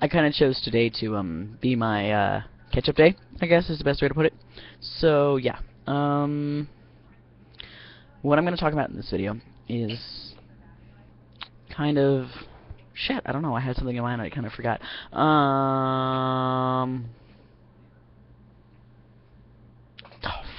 I kind of chose today to be my catch-up day, I guess is the best way to put it. So yeah, what I'm going to talk about in this video is kind of shit. I don't know. I had something in mind. I kind of forgot. Oh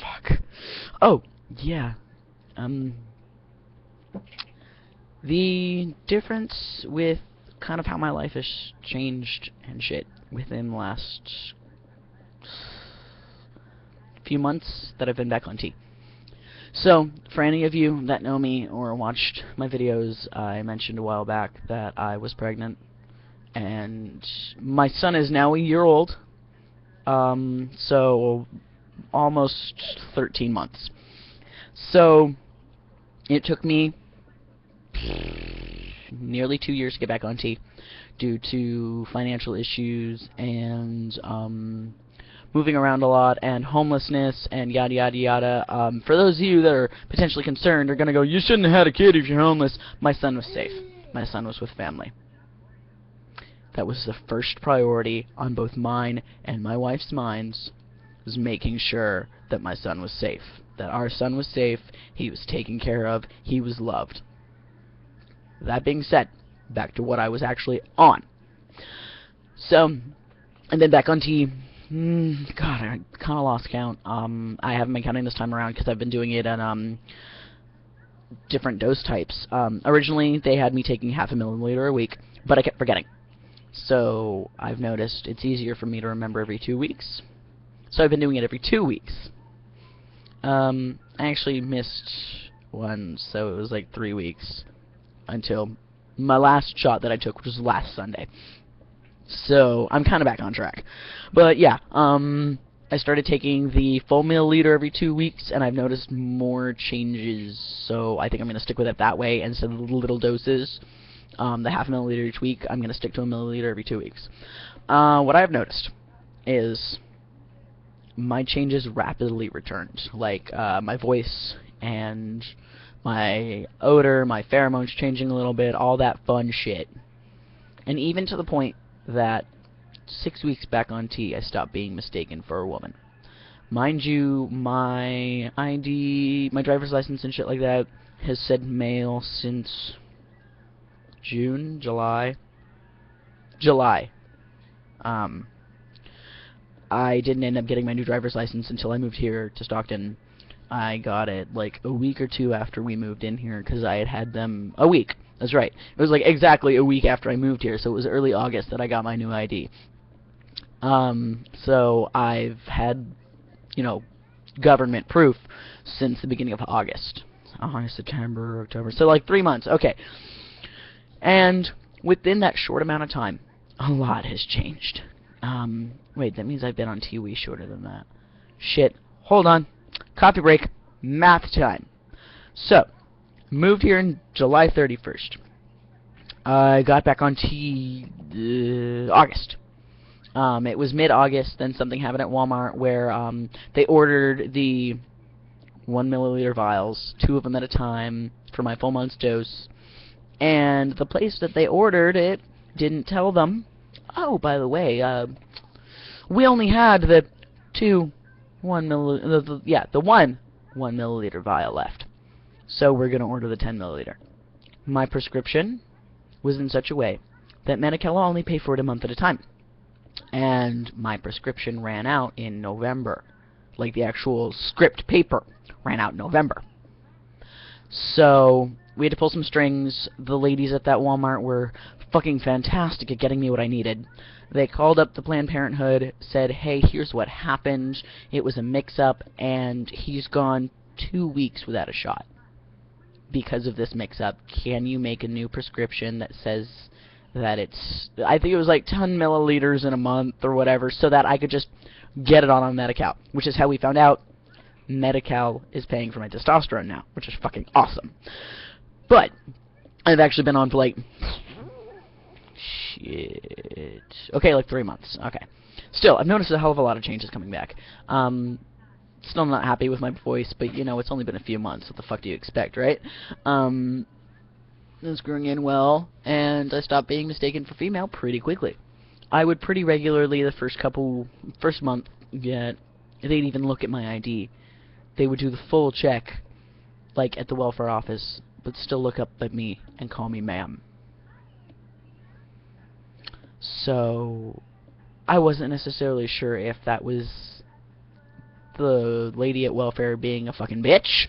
fuck. Oh yeah. The difference with kind of how my life has changed and shit within the last few months that I've been back on T. So, for any of you that know me or watched my videos, I mentioned a while back that I was pregnant, and my son is now a year old, so almost 13 months. So, it took me nearly 2 years to get back on T due to financial issues and moving around a lot and homelessness and yada yada yada. For those of you that are potentially concerned are gonna go, you shouldn't have had a kid if you're homeless. My son was safe. My son was with family. That was the first priority on both mine and my wife's minds, was making sure that my son was safe. That our son was safe, he was taken care of, he was loved. That being said, back to what I was actually on. So, and then back on T. God, I kind of lost count. I haven't been counting this time around because I've been doing it on different dose types. Originally, they had me taking 0.5 milliliter a week, but I kept forgetting. So, I've noticed it's easier for me to remember every 2 weeks. So, I've been doing it every 2 weeks. I actually missed one, so it was like 3 weeks. Until my last shot that I took, which was last Sunday. So, I'm kind of back on track. But, yeah, I started taking the full milliliter every 2 weeks, and I've noticed more changes, so I think I'm going to stick with it that way instead of the little doses. The 0.5 milliliter each week, I'm going to stick to a milliliter every 2 weeks. What I've noticed is my changes rapidly returned. Like, my voice and my odor, my pheromones changing a little bit, all that fun shit. And even to the point that 6 weeks back on T, I stopped being mistaken for a woman. Mind you, my ID, my driver's license and shit like that has said male since June, July. I didn't end up getting my new driver's license until I moved here to Stockton. I got it like a week or two after we moved in here, because I had them a week. That's right. It was like exactly a week after I moved here, so it was early August that I got my new ID. So I've had, you know, government proof since the beginning of August. August, September, October. So like 3 months. Okay. And within that short amount of time, a lot has changed. Wait, that means I've been on TV shorter than that. Shit. Hold on. Coffee break. Math time. So, moved here in July 31st. I got back on August. It was mid-August, then something happened at Walmart where they ordered the 1 milliliter vials, 2 of them at a time, for my full month's dose. And the place that they ordered it didn't tell them, oh, by the way, we only had the 1 milliliter vial left. So we're going to order the 10 milliliter. My prescription was in such a way that Medi-Cal will only pay for it a month at a time. And my prescription ran out in November. Like the actual script paper ran out in November. So we had to pull some strings. The ladies at that Walmart were fucking fantastic at getting me what I needed. They called up the Planned Parenthood, said, hey, here's what happened. It was a mix-up, and he's gone 2 weeks without a shot. Because of this mix-up, can you make a new prescription that says that it's, I think it was like 10 milliliters in a month or whatever, so that I could just get it on Medi-Cal, which is how we found out Medi-Cal is paying for my testosterone now, which is fucking awesome. But I've actually been on for like, shit, okay, like 3 months. Okay, still, I've noticed a hell of a lot of changes coming back. Still not happy with my voice, but you know, it's only been a few months. What the fuck do you expect, right? It's growing in well, and I stopped being mistaken for female pretty quickly. I would pretty regularly the first month get, they'd even look at my ID. They would do the full check, like at the welfare office, but still look up at me and call me ma'am. So, I wasn't necessarily sure if that was the lady at welfare being a fucking bitch,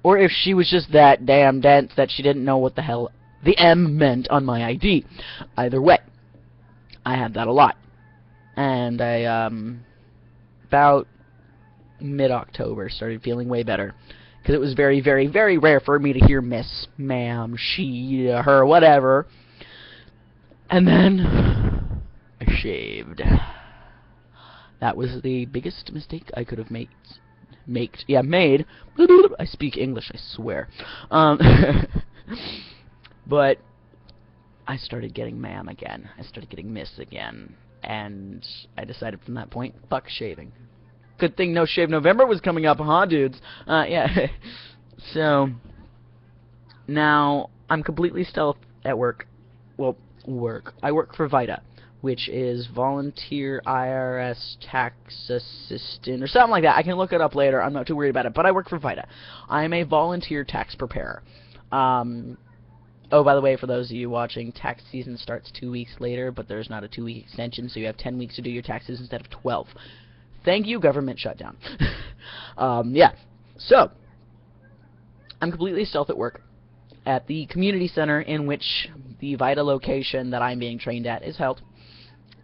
or if she was just that damn dense that she didn't know what the hell the M meant on my ID. Either way, I had that a lot. And I, about mid-October, started feeling way better. Because it was very, very, very rare for me to hear miss, ma'am, she, her, whatever. And then I shaved. That was the biggest mistake I could have made. Made. I speak English, I swear. But I started getting ma'am again. I started getting miss again. And I decided from that point, fuck shaving. Good thing No Shave November was coming up, huh, dudes? Yeah. So, now, I'm completely stealth at work. Well, I work for VITA, which is Volunteer IRS Tax Assistant, or something like that. I can look it up later. I'm not too worried about it, but I work for VITA. I'm a volunteer tax preparer. Oh, by the way, for those of you watching, tax season starts 2 weeks later, but there's not a 2-week extension, so you have 10 weeks to do your taxes instead of 12. Thank you, government shutdown. Yeah. So, I'm completely stealth at work at the community center in which the VITA location that I'm being trained at is held.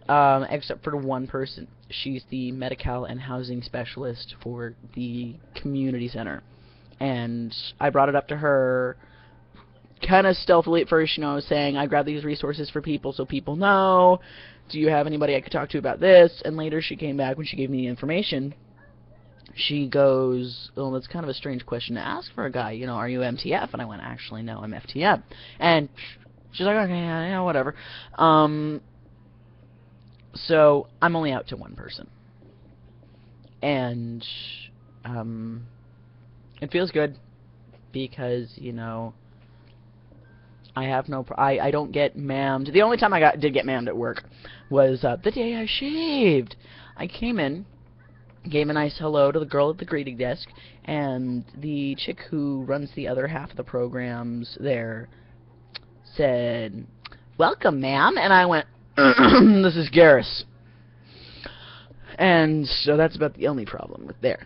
Except for one person. She's the medical and housing specialist for the community center. And I brought it up to her kind of stealthily at first, you know, saying, I grab these resources for people so people know. Do you have anybody I could talk to about this? And later she came back when she gave me the information. She goes, well, that's kind of a strange question to ask for a guy. You know, are you MTF? And I went, actually, no, I'm FTM. And she's like, okay, yeah, whatever. So I'm only out to one person. And it feels good because, you know, I have no I don't get ma'amed. The only time I did get ma'amed at work was the day I shaved. I came in, gave a nice hello to the girl at the greeting desk, and the chick who runs the other half of the programs there said, welcome, ma'am, and I went, this is Garrus. And so that's about the only problem with there.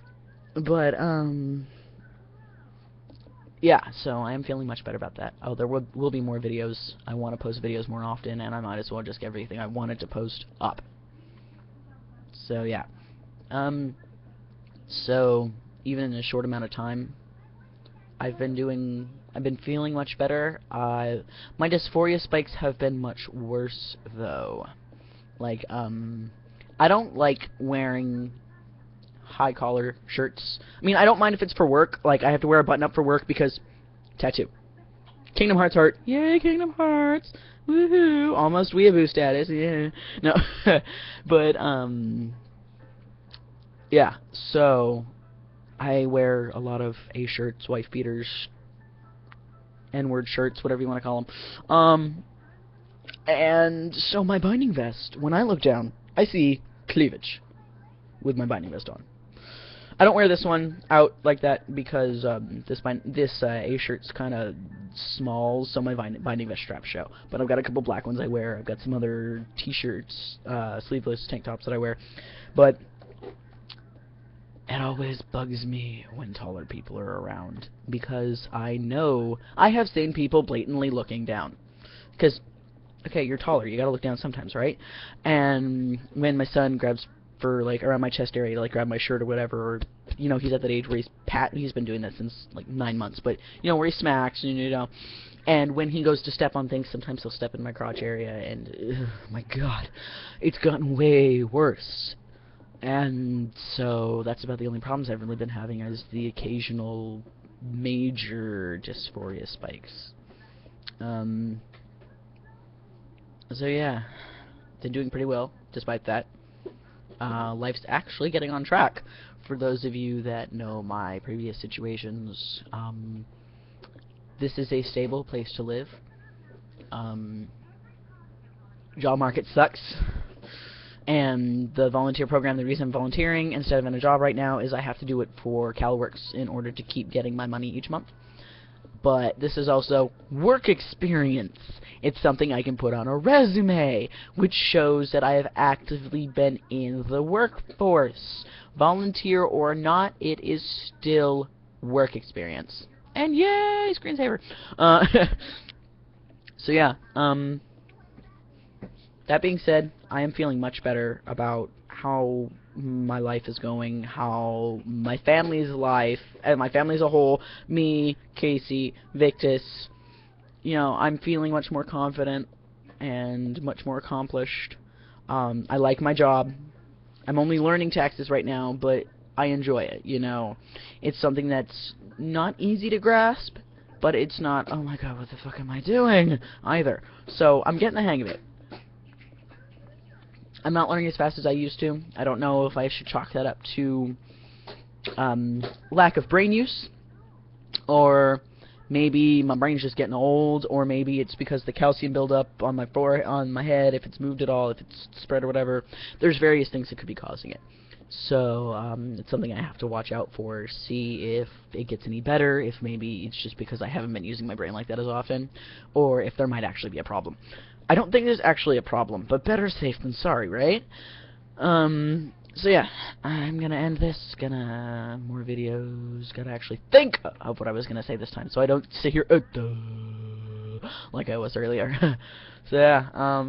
But, yeah, so I am feeling much better about that. Oh, there will be more videos. I want to post videos more often, and I might as well just get everything I wanted to post up. So, yeah. So, even in a short amount of time, I've been feeling much better. My dysphoria spikes have been much worse, though. Like, I don't like wearing high collar shirts. I mean, I don't mind if it's for work. Like, I have to wear a button up for work because tattoo. Kingdom Hearts heart. Yay, Kingdom Hearts. Woohoo. Almost weeaboo status. Yeah. No. But, yeah. So, I wear a lot of A shirts, wife beaters, N-word shirts, whatever you want to call them. And so my binding vest, when I look down, I see cleavage with my binding vest on. I don't wear this one out like that because this A shirt's kind of small, so my binding vest straps show. But I've got a couple black ones I wear. I've got some other T-shirts, sleeveless tank tops that I wear. But it always bugs me when taller people are around because I know I have seen people blatantly looking down. Because, okay, you're taller, you gotta look down sometimes, right? And when my son grabs for, like, around my chest area to, like, grab my shirt or whatever, or, you know, he's at that age where he's been doing that since, like, 9 months, but, you know, where he smacks, you know, and when he goes to step on things, sometimes he'll step in my crotch area, and, my God, it's gotten way worse. And so that's about the only problems I've really been having is the occasional major dysphoria spikes. So yeah, been doing pretty well despite that. Life's actually getting on track. For those of you that know my previous situations, this is a stable place to live. Job market sucks. And the volunteer program, the reason I'm volunteering instead of in a job right now is I have to do it for CalWorks in order to keep getting my money each month. But this is also work experience. It's something I can put on a resume, which shows that I have actively been in the workforce. Volunteer or not, it is still work experience. And yay, screensaver! So yeah, that being said, I am feeling much better about how my life is going, how my family's life, and my family as a whole, me, Casey, Victus, you know, I'm feeling much more confident and much more accomplished. I like my job. I'm only learning taxes right now, but I enjoy it, you know. It's something that's not easy to grasp, but it's not, oh my god, what the fuck am I doing, either. So, I'm getting the hang of it. I'm not learning as fast as I used to. I don't know if I should chalk that up to lack of brain use, or maybe my brain's just getting old, or maybe it's because the calcium buildup on my head, if it's moved at all, if it's spread or whatever. There's various things that could be causing it. So it's something I have to watch out for, see if it gets any better, if maybe it's just because I haven't been using my brain like that as often, or if there might actually be a problem. I don't think there's actually a problem, but better safe than sorry, right? So yeah, I'm gonna end this, more videos, gotta actually think of what I was gonna say this time, so I don't sit here, like I was earlier. So yeah,